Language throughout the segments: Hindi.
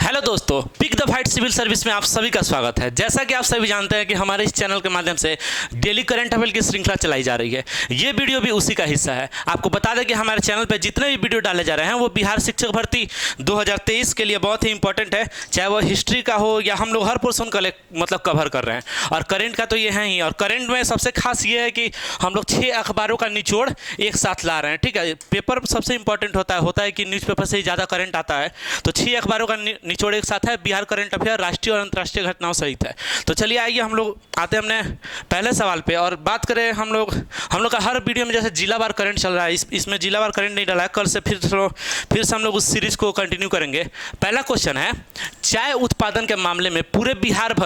हेलो दोस्तों, pick the fight civil service में आप सभी का स्वागत है। जैसा कि आप सभी जानते हैं कि हमारे इस चैनल के माध्यम से डेली करंट अफेयर की श्रृंखला चलाई जा रही है। ये वीडियो भी उसी का हिस्सा है। आपको बता दें कि हमारे चैनल पर जितने भी वीडियो डाले जा रहे हैं वो बिहार शिक्षक भर्ती 2023 के लिए बहुत ही इंपॉर्टेंट है, चाहे वो हिस्ट्री का हो या हम लोग हर पोर्सन का कवर कर रहे हैं। और करंट का तो ये है ही, और करंट में सबसे खास ये है कि हम लोग 6 अखबारों का निचोड़ एक साथ ला रहे हैं। ठीक है, पेपर सबसे इंपॉर्टेंट होता है कि न्यूज़पेपर से ही ज़्यादा करंट आता है, तो 6 अखबारों का निचोड़ एक साथ है। बिहार करंट अफेयर राष्ट्रीय और अंतर्राष्ट्रीय घटनाओं सहित है। तो चलिए आइए हम लोग आते हैं अपने पहले सवाल पे और बात करें। हम लोग का हर वीडियो में जैसे जिलावार करंट चल रहा है, इसमें जिलावार करंट नहीं डाला है। कल से फिर से हम लोग उस सीरीज को कंटिन्यू करेंगे। पहला क्वेश्चन है, चाय उत्पादन के मामले में पूरे भारत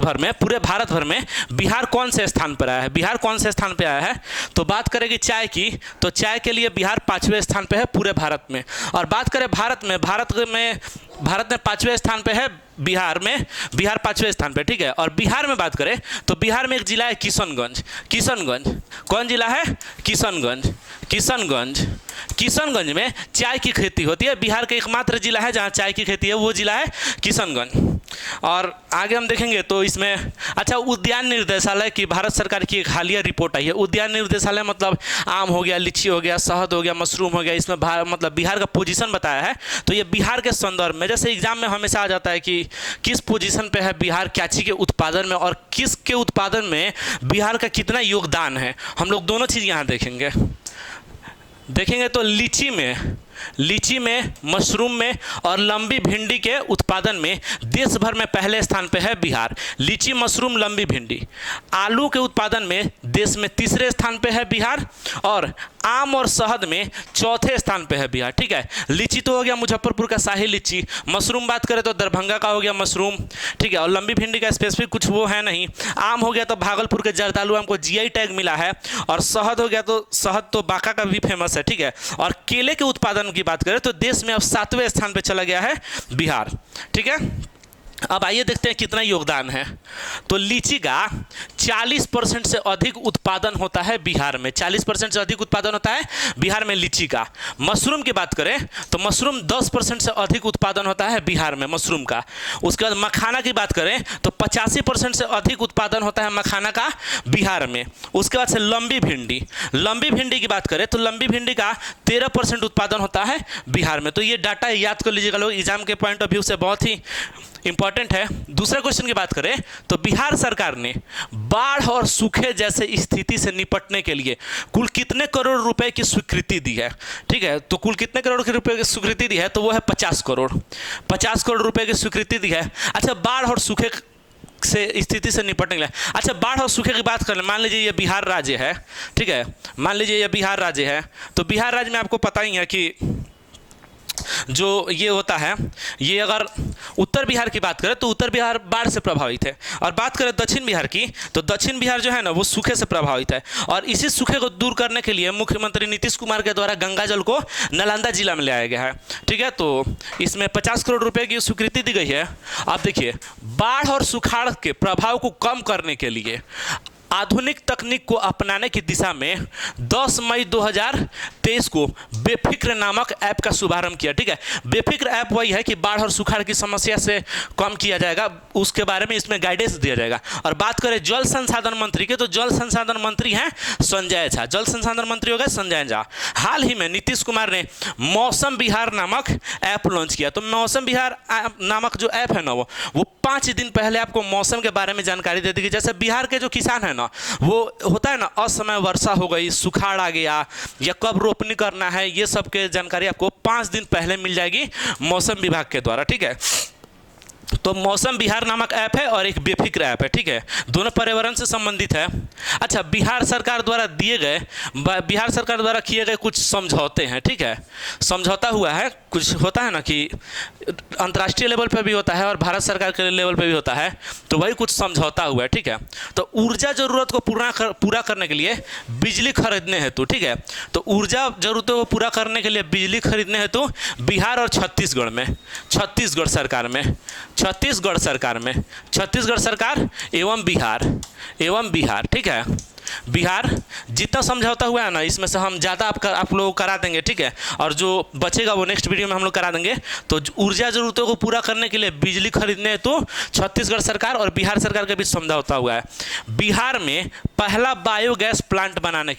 भर में बिहार कौन से स्थान पर आया है? बिहार कौन से स्थान पे आया है? तो बात करेंगे चाय की, तो चाय के लिए बिहार 5वें स्थान पे है पूरे भारत में। और बात करें भारत में 5वें स्थान पे है। बिहार 5वें स्थान पे, ठीक है। और बिहार में बात करें तो बिहार में एक जिला है किशनगंज। कौन जिला है? किशनगंज में चाय की खेती होती है। बिहार का एकमात्र जिला है जहाँ चाय की खेती है, वो जिला है किशनगंज। और आगे हम देखेंगे तो इसमें उद्यान निर्देशालय की भारत सरकार की एक हालिया रिपोर्ट आई है। उद्यान निर्देशालय मतलब आम हो गया, लीची हो गया, शहद हो गया, मशरूम हो गया, इसमें बिहार का पोजीशन बताया है। तो ये बिहार के संदर्भ में, जैसे एग्जाम में हमेशा आ जाता है कि किस पोजीशन पे है बिहार कैंची के उत्पादन में और किसके उत्पादन में बिहार का कितना योगदान है, हम लोग दोनों चीज़ यहाँ देखेंगे। तो लीची में, मशरूम में और लंबी भिंडी के उत्पादन में देश भर में पहले स्थान पे है बिहार। लीची, मशरूम, लंबी भिंडी। आलू के उत्पादन में देश में 3रे स्थान पे है बिहार और आम और शहद में 4थे स्थान पे है बिहार। ठीक है, लीची तो हो गया मुजफ्फरपुर का शाही लीची, मशरूम बात करें तो दरभंगा का हो गया मशरूम, ठीक है। और लंबी भिंडी का स्पेसिफिक कुछ वो है नहीं। आम हो गया तो भागलपुर के जर्दालू आम को जीआई टैग मिला है। और शहद हो गया तो शहद तो बांका का भी फेमस है, ठीक है। और केले के उत्पादन की बात करें तो देश में अब 7वें स्थान पे चला गया है बिहार, ठीक है। अब आइए देखते हैं कितना योगदान है। तो लीची का 40% से अधिक उत्पादन होता है बिहार में। 40% से अधिक उत्पादन होता है बिहार में लीची का। मशरूम की बात करें तो मशरूम 10% से अधिक उत्पादन होता है बिहार में मशरूम का। उसके बाद मखाना की बात करें तो 85% से अधिक उत्पादन होता है मखाना का बिहार में। उसके बाद से लंबी भिंडी की बात करें तो लंबी भिंडी का 13% उत्पादन होता है बिहार में। तो ये डाटा याद कर लीजिएगा लोग, एग्जाम के पॉइंट ऑफ व्यू से बहुत ही इंपॉर्टेंट है। दूसरे क्वेश्चन की बात करें तो बिहार सरकार ने बाढ़ और सूखे जैसे स्थिति से निपटने के लिए कुल कितने करोड़ रुपए की स्वीकृति दी है? ठीक है, तो कुल कितने करोड़ के रुपए की स्वीकृति दी है? तो वो है 50 करोड़ रुपए की स्वीकृति दी है। बाढ़ और सूखे से स्थिति से निपटने के लिए, बाढ़ और सूखे की बात करें, मान लीजिए ये बिहार राज्य है, ठीक है। मान लीजिए ये बिहार राज्य है, तो बिहार राज्य में आपको पता ही है कि जो ये होता है, ये अगर उत्तर बिहार की बात करें तो उत्तर बिहार बाढ़ से प्रभावित है। और बात करें दक्षिण बिहार की तो दक्षिण बिहार जो है ना वो सूखे से प्रभावित है। और इसी सूखे को दूर करने के लिए मुख्यमंत्री नीतीश कुमार के द्वारा गंगा जल को नालंदा जिला में ले आया गया है, ठीक है। तो इसमें 50 करोड़ रुपए की स्वीकृति दी गई है। अब देखिए, बाढ़ और सुखाड़ के प्रभाव को कम करने के लिए आधुनिक तकनीक को अपनाने की दिशा में 10 मई 2023 को बेफिक्र नामक ऐप का शुभारंभ किया, ठीक है। बेफिक्र ऐप वही है कि बाढ़ और सुखाड़ की समस्या से कम किया जाएगा, उसके बारे में इसमें गाइडेंस दिया जाएगा। और बात करें जल संसाधन मंत्री के तो जल संसाधन मंत्री हैं संजय झा। जल संसाधन मंत्री हो गए संजय झा। हाल ही में नीतीश कुमार ने मौसम बिहार नामक ऐप लॉन्च किया। तो मौसम बिहार नामक जो ऐप है ना वो 5 दिन पहले आपको मौसम के बारे में जानकारी दे देगी। जैसे बिहार के जो किसान है ना, वो होता है ना, असमय वर्षा हो गई, सुखाड़ आ गया या कब रोपनी करना है, ये सब के जानकारी आपको 5 दिन पहले मिल जाएगी मौसम विभाग के द्वारा, ठीक है। तो मौसम बिहार नामक ऐप है और एक बेफिक्र ऐप है, ठीक है। दोनों पर्यावरण से संबंधित है। बिहार सरकार द्वारा किए गए कुछ समझौते हैं, ठीक है। समझौता हुआ है, कुछ होता है ना कि अंतर्राष्ट्रीय लेवल पे भी होता है और भारत सरकार के लेवल पे भी होता है, तो वही कुछ समझौता हुआ है, ठीक है। तो ऊर्जा जरूरत को पूरा करने के लिए बिजली खरीदने हेतु, ठीक है। तो ऊर्जा जरूरतों को पूरा करने के लिए बिजली खरीदने हेतु बिहार और छत्तीसगढ़ सरकार एवं बिहार, ठीक है। बिहार जितना समझौता हुआ है ना, इसमें से हम ज़्यादा आप लोगों को करा देंगे, ठीक है, और जो बचेगा वो नेक्स्ट वीडियो में हम लोग करा देंगे। तो ऊर्जा जरूरतों को पूरा करने के लिए बिजली खरीदने हेतु छत्तीसगढ़ सरकार और बिहार सरकार के बीच समझौता हुआ है। बिहार में पहला बायोगैस प्लांट बनाने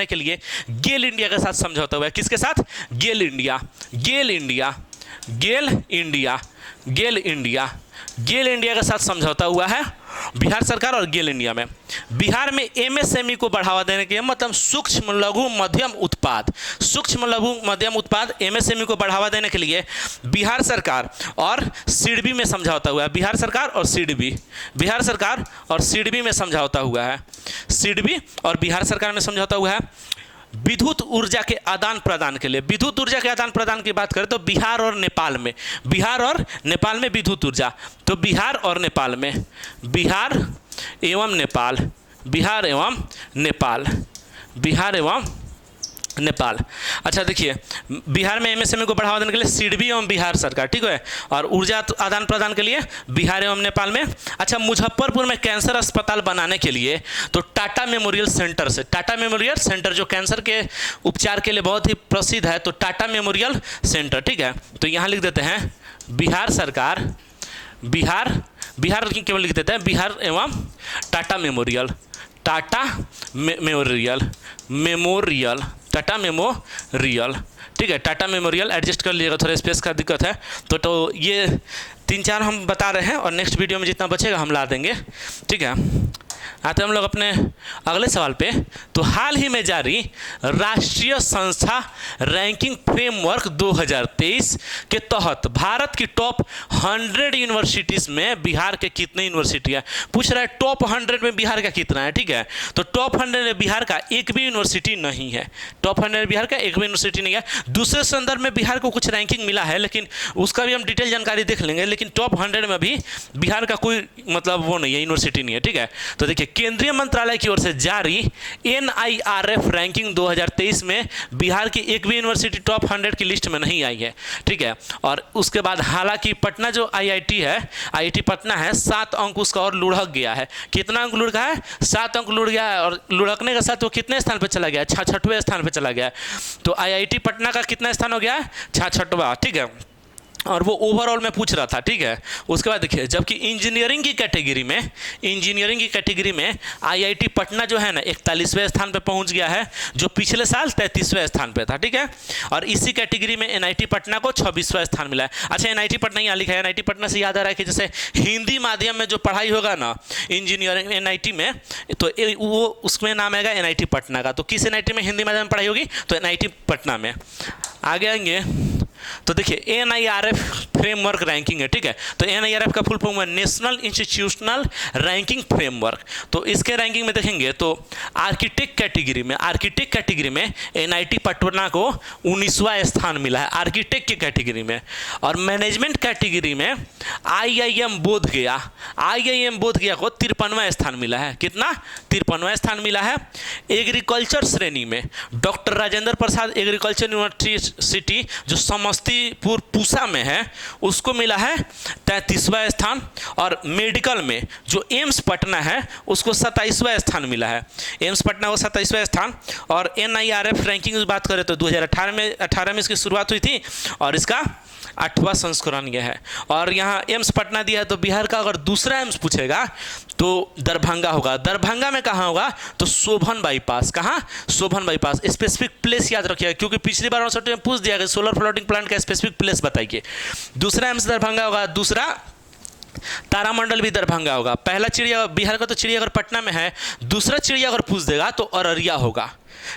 के लिए गेल इंडिया के साथ समझौता हुआ है। किसके साथ? गेल इंडिया के साथ समझौता हुआ है बिहार सरकार और गेल इंडिया में। बिहार में एमएसएमई को बढ़ावा देने के मतलब सूक्ष्म लघु मध्यम उत्पाद एमएसएमई को बढ़ावा देने के लिए बिहार सरकार और सिडबी में समझौता हुआ है। बिहार सरकार और सिडबी में समझौता हुआ है। सिडबी और बिहार सरकार में समझौता हुआ है। विद्युत ऊर्जा के आदान प्रदान के लिए, विद्युत ऊर्जा के आदान प्रदान की बात करें तो बिहार और नेपाल में विद्युत ऊर्जा, तो बिहार एवं नेपाल। अच्छा देखिए, बिहार में एमएसएमई को बढ़ावा देने के लिए सिडबी एवं बिहार सरकार, ठीक है, और ऊर्जा आदान प्रदान के लिए बिहार एवं नेपाल में। अच्छा, मुजफ्फरपुर में कैंसर अस्पताल बनाने के लिए तो टाटा मेमोरियल सेंटर जो कैंसर के उपचार के लिए बहुत ही प्रसिद्ध है, तो टाटा मेमोरियल सेंटर, ठीक है, तो यहाँ लिख देते हैं बिहार सरकार, बिहार केवल लिख देते हैं बिहार एवं टाटा मेमोरियल, ठीक है, टाटा मेमोरियल एडजस्ट कर लीजिएगा, थोड़ा स्पेस का दिक्कत है। तो ये 3-4 हम बता रहे हैं और नेक्स्ट वीडियो में जितना बचेगा हम ला देंगे, ठीक है। आते हम लोग अपने अगले सवाल पे। तो हाल ही में जारी राष्ट्रीय संस्था रैंकिंग फ्रेमवर्क 2023 के तहत भारत की टॉप 100 यूनिवर्सिटीज़ में बिहार के कितने यूनिवर्सिटी है? पूछ रहा है टॉप 100 में बिहार का कितना है, ठीक है। तो टॉप 100 में बिहार का एक भी यूनिवर्सिटी नहीं है, दूसरे संदर्भ में बिहार को कुछ रैंकिंग मिला है, लेकिन उसका भी हम डिटेल जानकारी देख लेंगे, लेकिन टॉप 100 में भी बिहार का कोई मतलब वो नहीं है, यूनिवर्सिटी नहीं है, ठीक है। तो देखिए, केंद्रीय मंत्रालय की ओर से जारी NIRF रैंकिंग 2023 में बिहार की एक भी यूनिवर्सिटी टॉप 100 की लिस्ट में नहीं आई है, ठीक है। और उसके बाद हालांकि पटना जो IIT पटना है, 7 अंक उसका और लुढ़क गया है। कितना अंक लुढ़का है? 7 अंक लुढ़ गया है, और लुढ़कने के साथ वो कितने स्थान पर चला गया? 66वें स्थान पर चला गया है। तो IIT पटना का कितना स्थान हो गया है? 66वां, ठीक है। और वो ओवरऑल में पूछ रहा था, ठीक है। उसके बाद देखिए, जबकि इंजीनियरिंग की कैटेगरी में IIT पटना जो है ना 41वें स्थान पे पहुंच गया है, जो पिछले साल 33वें स्थान पे था, ठीक है। और इसी कैटेगरी में NIT पटना को 26वां स्थान मिला है। अच्छा, NIT पटना यहाँ लिखा है, NIT पटना से याद आ रहा है कि जैसे हिंदी माध्यम में जो पढ़ाई होगा ना इंजीनियरिंग NIT में, तो वो उसमें नाम आएगा NIT पटना का। तो किस NIT में हिंदी माध्यम में पढ़ाई होगी? तो NIT पटना में। आगे आएंगे तो देखिए, NIRF फ्रेमवर्क रैंकिंग है, ठीक है। तो NIRF का फुल फॉर्म है नेशनल इंस्टीट्यूशनल रैंकिंग फ्रेमवर्क। तो इसके रैंकिंग में देखेंगे तो आर्किटेक्ट कैटेगरी में NIT पटना को 19वां स्थान मिला है, आर्किटेक्ट की कैटेगरी में। और मैनेजमेंट कैटेगरी में IIM बोधगया को 53वां स्थान मिला है। कितना? 53वां स्थान मिला है। एग्रीकल्चर श्रेणी में doctor Rajendra Prasad agriculture university जो समस्तीपुर पूसा में है, उसको मिला है 33वां स्थान। और मेडिकल में जो एम्स पटना है उसको 27वां स्थान मिला है, एम्स पटना को 27वां स्थान। और NIRF रैंकिंग की बात करें तो 2018 में इसकी शुरुआत हुई थी और इसका 8वां संस्करण यह है। और यहाँ एम्स पटना दिया है, तो बिहार का अगर दूसरा एम्स पूछेगा तो दरभंगा होगा। दरभंगा में कहाँ होगा? तो शोभन बाईपास। कहाँ? शोभन बाईपास। स्पेसिफिक प्लेस याद रखिएगा, क्योंकि पिछली बार में पूछ दिया गया सोलर फ्लोटिंग प्लांट का स्पेसिफिक प्लेस बताइए। दूसरा एम्स दरभंगा होगा, दूसरा तारामंडल भी दरभंगा होगा। पहला चिड़िया बिहार का तो चिड़ियाघर पटना में है, दूसरा चिड़ियाघर पूछ देगा तो अररिया होगा,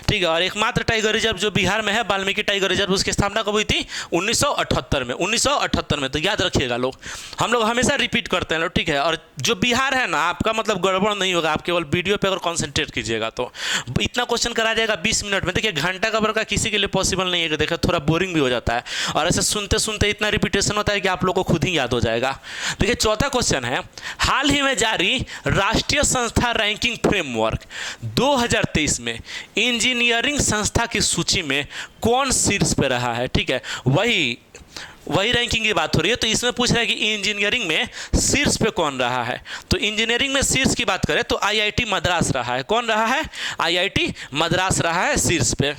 ठीक है। और एकमात्र टाइगर रिजर्व जो बिहार में है वाल्मीकि टाइगर रिजर्व, उसकी स्थापना कब हुई थी? 1978 में। तो याद रखिएगा लोग, हम लोग हमेशा रिपीट करते हैं लोग, ठीक है। और जो बिहार है ना, आपका मतलब गड़बड़ नहीं होगा, आप केवल वीडियो पे अगर कॉन्सेंट्रेट कीजिएगा तो इतना क्वेश्चन करा जाएगा 20 मिनट में। देखिए, घंटा का का किसी के लिए पॉसिबल नहीं है, देखिए थोड़ा बोरिंग भी हो जाता है, और ऐसे सुनते सुनते इतना रिपीटेशन होता है कि आप लोग को खुद ही याद हो जाएगा। देखिए, चौथा क्वेश्चन है, हाल ही में जारी राष्ट्रीय संस्था रैंकिंग फ्रेमवर्क 2023 में इंजीनियरिंग संस्था की सूची में कौन शीर्ष पे रहा है, ठीक है, वही रैंकिंग की बात हो रही है। तो इसमें पूछ रहा है कि इंजीनियरिंग में शीर्ष पे कौन रहा है। तो इंजीनियरिंग में शीर्ष की बात करें तो आईआईटी मद्रास रहा है। कौन रहा है? आईआईटी मद्रास रहा है शीर्ष पे।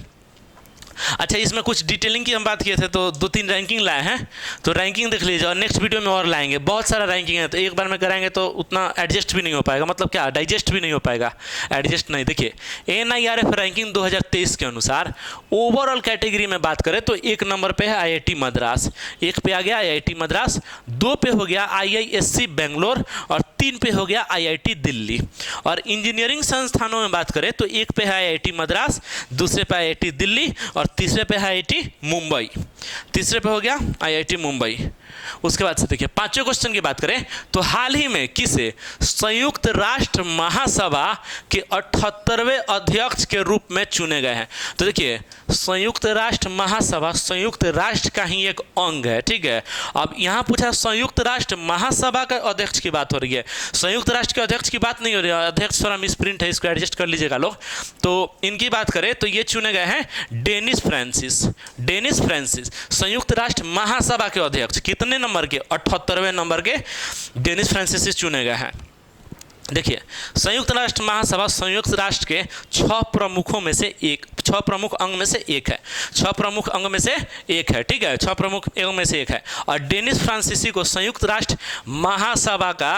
अच्छा, इसमें कुछ डिटेलिंग की हम बात किए थे तो 2-3 रैंकिंग लाए हैं, तो रैंकिंग देख लीजिए और नेक्स्ट वीडियो में और लाएंगे। बहुत सारा रैंकिंग है तो एक बार में कराएंगे तो उतना एडजस्ट भी नहीं हो पाएगा, मतलब क्या डाइजेस्ट भी नहीं हो पाएगा, एडजस्ट नहीं। देखिए NIRF रैंकिंग 2023 के अनुसार ओवरऑल कैटेगरी में बात करें तो 1 नंबर पे है IIT मद्रास, 1 पे आ गया IIT मद्रास, 2 पे हो गया IISc बेंगलोर और 3 पे हो गया IIT दिल्ली। और इंजीनियरिंग संस्थानों में बात करें तो 1 पे है IIT मद्रास, दूसरे पे IIT दिल्ली और तीसरे पे है IIT मुंबई। तीसरे पे हो गया IIT मुंबई। उसके बाद से देखिए 5वें क्वेश्चन की बात करें तो हाल ही में किसे संयुक्त राष्ट्र महासभा के 78वें अध्यक्ष के रूप में चुने गए हैं। तो देखिए संयुक्त राष्ट्र महासभा संयुक्त राष्ट्र का ही एक अंग है, ठीक है। अब यहाँ पूछा संयुक्त राष्ट्र महासभा का अध्यक्ष की बात हो रही है, संयुक्त राष्ट्र के अध्यक्ष की बात नहीं हो रही है। अध्यक्ष थोड़ा मिसप्रिंट है, इसको एडजस्ट कर लीजिएगा लोग। तो इनकी बात करें तो ये चुने गए हैं डेनिस फ्रांसिस संयुक्त राष्ट्र महासभा के अध्यक्ष। कितने नंबर के? 78वें नंबर के डेनिस फ्रांसिस चुने गए हैं। देखिए संयुक्त राष्ट्र महासभा संयुक्त राष्ट्र के 6 प्रमुखों में से एक, 6 प्रमुख अंग में से एक है, 6 प्रमुख अंग में से एक है, ठीक है, 6 प्रमुख अंग में से एक है। और डेनिस फ्रांसीसी को संयुक्त राष्ट्र महासभा का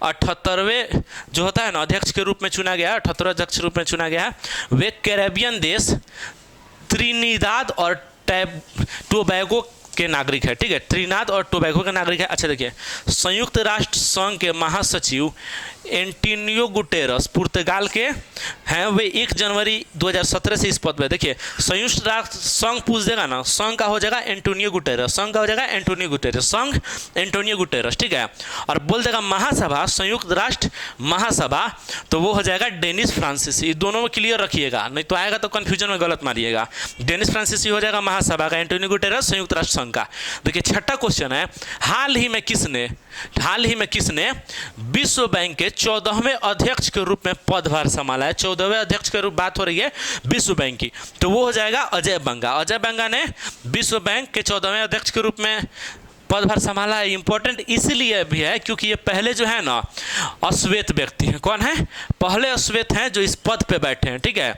78वें जो होता है ना अध्यक्ष के रूप में चुना गया है, 78वें अध्यक्ष के रूप में चुना गया है। वे कैरेबियन देश त्रिनिदाद और टोबैगो के नागरिक है, ठीक है, त्रिनाद और टोबैगो के नागरिक है। अच्छा देखिए संयुक्त राष्ट्र संघ के महासचिव एंटोनियो गुटेरस पुर्तगाल के हैं, वे 1 जनवरी 2017 से इस पद पे। देखिए संयुक्त राष्ट्र संघ पूछ देगा ना, संघ का हो जाएगा एंटोनियो गुटेरस, संघ का हो जाएगा एंटोनियो गुटेरस, संघ एंटोनियो गुटेरस, ठीक है। और बोल देगा महासभा संयुक्त राष्ट्र महासभा तो वो हो जाएगा डेनिस फ्रांसीसी। दोनों में क्लियर रखिएगा, नहीं तो आएगा तो कन्फ्यूजन में गलत मारिएगा। डेनिस फ्रांसीसी हो जाएगा महासभा का, एंटोनियो गुटेरस संयुक्त राष्ट्र संघ का। देखिए 6ठा क्वेश्चन है, हाल ही में किसने विश्व बैंक के 14वें अध्यक्ष के रूप में पदभार संभाला है। 14वें अध्यक्ष के रूप बात हो रही है विश्व बैंक की, तो वो हो जाएगा अजय बंगा। अजय बंगा ने विश्व बैंक के 14वें अध्यक्ष के रूप में पदभार संभाला है। इंपॉर्टेंट इसलिए भी है क्योंकि ये पहले जो है ना अश्वेत व्यक्ति हैं। कौन है? पहले अश्वेत हैं जो इस पद पे बैठे हैं, ठीक है।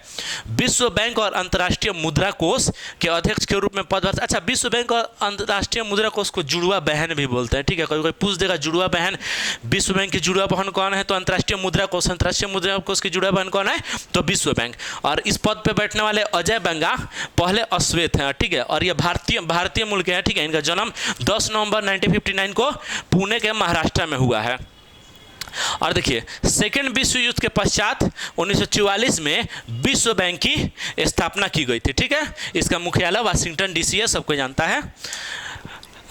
विश्व बैंक और अंतर्राष्ट्रीय मुद्रा कोष के अध्यक्ष के रूप में पदभार। अच्छा, विश्व बैंक और अंतर्राष्ट्रीय मुद्रा कोष को जुड़वा बहन भी बोलते हैं, ठीक है। कोई पूछ देगा जुड़वा बहन, विश्व बैंक की जुड़वा बहन कौन है? तो अंतर्राष्ट्रीय मुद्रा कोष, अंतर्राष्ट्रीय मुद्रा कोष की जुड़वा बहन कौन है? तो विश्व बैंक। और इस पद पे बैठने वाले अजय बंगा पहले अश्वेत हैं, ठीक है। और ये भारतीय मूल के हैं, ठीक है। इनका जन्म 10 नवंबर 1959 को पुणे के महाराष्ट्र में हुआ है। और देखिए सेकेंड विश्व युद्ध के पश्चात 1944 में विश्व बैंक की स्थापना की गई थी, ठीक है। इसका मुख्यालय वाशिंगटन DC है, सबको जानता है।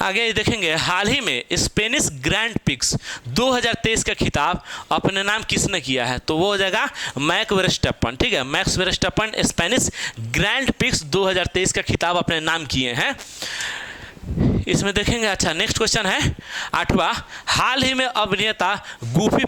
आगे देखेंगे हाल ही में स्पेनिश ग्रैंड पिक्स 2023 का खिताब अपने नाम किसने किया है? तो वो हो जाएगा मैक्स वर्स्टैपन, ठीक है। Max Verstappen Spanish grand pics 2023 का खिताब अपने नाम किए हैं। इसमें देखेंगे। अच्छा नेक्स्ट क्वेश्चन है 8वां, हाल ही में अभिनेता गुफी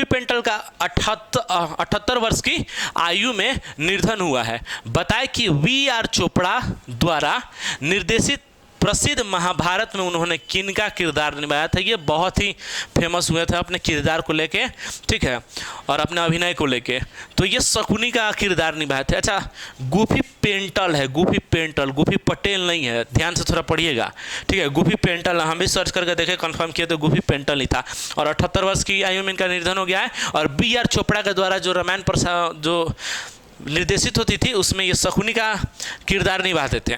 पेंटल का 78 वर्ष की आयु में निधन हुआ है। बताएं कि VR चोपड़ा द्वारा निर्देशित प्रसिद्ध महाभारत में उन्होंने किनका किरदार निभाया था। ये बहुत ही फेमस हुए थे अपने किरदार को लेके, ठीक है, और अपने अभिनय को लेके। तो ये शकुनी का किरदार निभाए थे। अच्छा गुफी पेंटल है, गुफी पटेल नहीं है, ध्यान से थोड़ा पढ़िएगा, ठीक है। गुफी पेंटल हम भी सर्च करके देखे, कंफर्म किए तो गुफी पेंटल ही था। और 78 वर्ष की आयु में इनका निधन हो गया है। और BR चोपड़ा के द्वारा जो रामायण प्रसाद जो निर्देशित होती थी उसमें ये शकुनी का किरदार निभाते थे।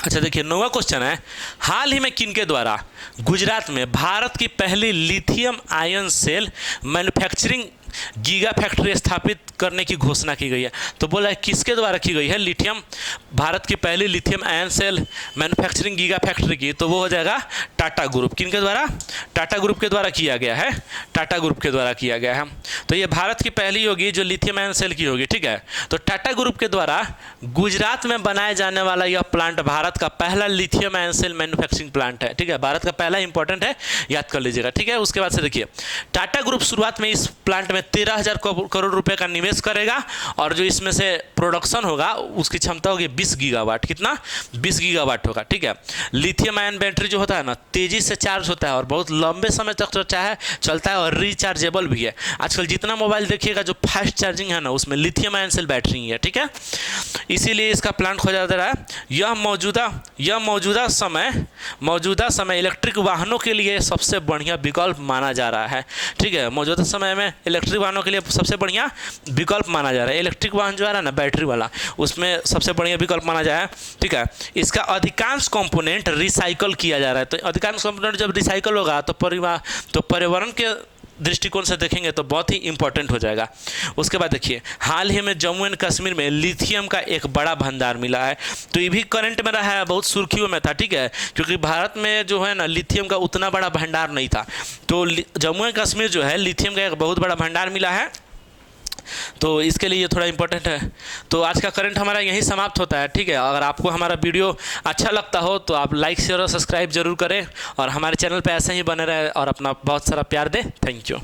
अच्छा देखिए 9वां क्वेश्चन है, हाल ही में किनके द्वारा गुजरात में भारत की पहली lithium ion cell manufacturing giga factory स्थापित करने की घोषणा की गई है। तो बोला है किसके द्वारा की गई है लिथियम, भारत की पहली lithium ion cell manufacturing giga factory की? तो वो हो जाएगा टाटा ग्रुप। किनके द्वारा? टाटा ग्रुप के द्वारा किया गया है, टाटा ग्रुप के द्वारा किया गया है। तो ये भारत की पहली होगी जो लिथियम आयन सेल की होगी, ठीक है। तो टाटा ग्रुप के द्वारा गुजरात में बनाया जाने वाला यह प्लांट भारत का पहला lithium ion cell manufacturing plant है, ठीक है। भारत का पहला इंपॉर्टेंट है, याद कर लीजिएगा, ठीक है। उसके बाद से देखिए टाटा ग्रुप शुरुआत में इस प्लांट में इसमें 13,000 करोड़ रुपए का निवेश करेगा और जो इसमें से प्रोडक्शन होगा उसकी क्षमता होगी 20 गीगावाट। कितना? 20 गीगावाट होगा। ठीक है। लिथियम आयन बैटरी जो होता है ना, तेजी से चार्ज होता है और बहुत लंबे समय तक तो चाहे चलता है और रिचार्जेबल भी है। आजकल जितना मोबाइल देखिएगा जो फास्ट चार्जिंग है ना, उसमें लिथियम आयन सेल बैटरी है। ठीक है। इसीलिए इसका प्लांट खोजा जा रहा है। यह मौजूदा समय इलेक्ट्रिक वाहनों के लिए सबसे बढ़िया विकल्प माना जा रहा है। ठीक है। मौजूदा समय में इलेक्ट्रिक वाहनों के लिए सबसे बढ़िया विकल्प माना जा रहा है। इलेक्ट्रिक वाहन जो है ना बैटरी वाला, उसमें सबसे बढ़िया विकल्प माना जा रहा है। ठीक है। इसका अधिकांश कंपोनेंट रिसाइकल किया जा रहा है। तो अधिकांश कंपोनेंट जब रिसाइकल होगा तो पर्यावरण के दृष्टिकोण से देखेंगे तो बहुत ही इंपॉर्टेंट हो जाएगा। उसके बाद देखिए, हाल ही में जम्मू एंड कश्मीर में लिथियम का एक बड़ा भंडार मिला है। तो ये भी करंट में रहा है, बहुत सुर्खियों में था। ठीक है। क्योंकि भारत में जो है ना लिथियम का उतना बड़ा भंडार नहीं था, तो जम्मू एंड कश्मीर जो है लिथियम का एक बहुत बड़ा भंडार मिला है। तो इसके लिए ये थोड़ा इंपॉर्टेंट है। तो आज का करंट हमारा यहीं समाप्त होता है। ठीक है। अगर आपको हमारा वीडियो अच्छा लगता हो तो आप लाइक शेयर और सब्सक्राइब जरूर करें और हमारे चैनल पे ऐसे ही बने रहें और अपना बहुत सारा प्यार दें। Thank you.